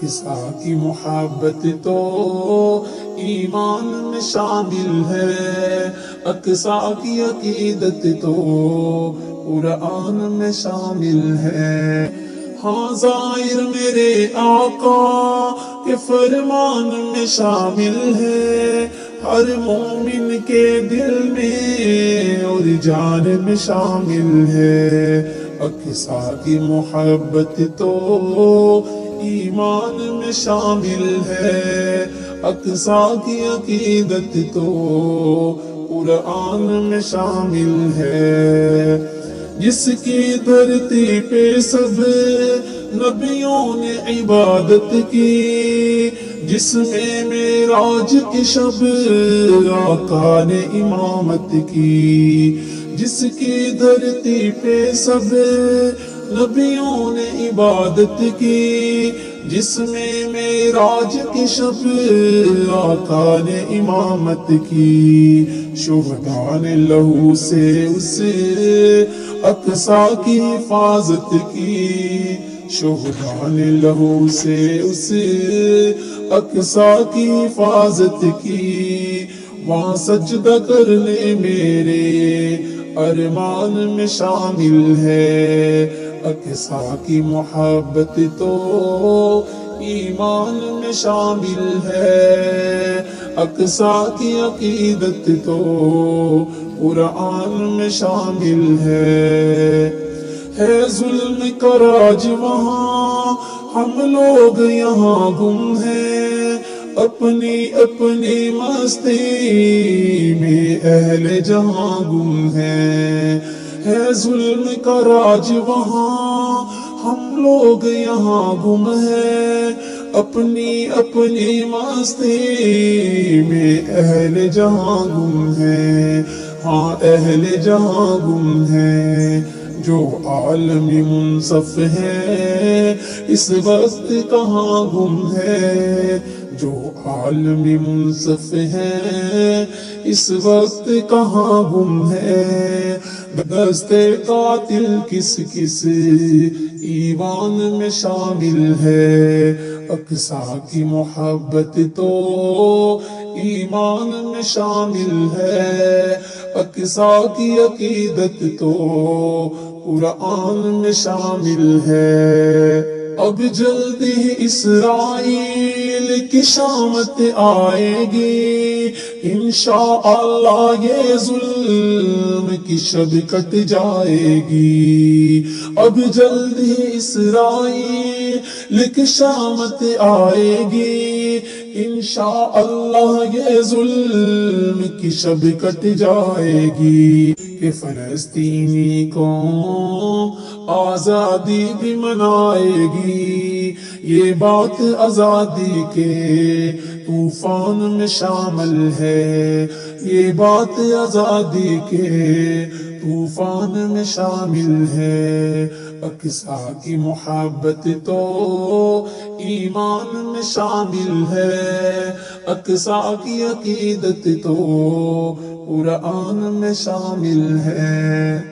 اقصا کی محبت تو ایمان میں شامل ہے، اقصا کی عقیدت تو قرآن میں شامل ہے۔ ہاں ظاہر میرے آقا کے فرمان میں شامل ہے، ہر مومن کے دل میں اور جان میں شامل ہے۔ اقصا کی محبت تو ایمان میں شامل ہے، اقصا کی عقیدت تو قرآن میں شامل ہے۔ جس کی دھرتی پہ سب نبیوں نے عبادت کی، جس میں معراج کی شب آقا نے امامت کی، جس کی دھرتی پہ سب نبیوں نے عبادت کی، جس میں معراج کی شب آقا نے امامت کی، شہداء نے لہو سے اس اقصا کی حفاظت کی، شہداء نے لہو سے اس اقصا کی حفاظت کی، وہاں سجدہ کرنے میرے ارمان میں شامل ہے۔ اقصا کی محبت تو ایمان میں شامل ہے، اقصا کی عقیدت تو قرآن میں شامل ہے۔ ظلم کا راج وہاں، ہم لوگ یہاں گم ہیں، اپنی اپنی مستی میں اہل جہاں گم ہیں۔ ہے ظلم کا راج وہاں، ہم لوگ یہاں گم ہیں، اپنی اپنی مستی میں اہل جہاں گم ہیں۔ ہاں اہل جہاں گم ہیں، جو عالم منصف ہے اس وقت کہاں گم ہے، جو عالم منصف ہے اس وقت کہاں گم ہے۔ دست قاتل کس کس ایوان میں شامل ہے، اقصا کی محبت تو ایمان میں شامل ہے، اقصا کی عقیدت تو قرآن میں شامل ہے۔ اب جلد ہی اسرائیل کی شامت آئے گی، انشاءاللہ یہ ظلم کی شب کٹ جائے گی۔ اب جلد ہی اسرائیل کی شامت آئے گی، انشاءاللہ یہ ظلم کی شب کٹ جائے گی، کہ فلسطینی قوم آزادی بھی منائے گی۔ یہ بات آزادی کے طوفان میں شامل ہے، یہ بات آزادی کے طوفان میں شامل ہے۔ اقصا کی محبت تو ایمان میں شامل ہے، اقصا کی عقیدت تو قرآن میں شامل ہے۔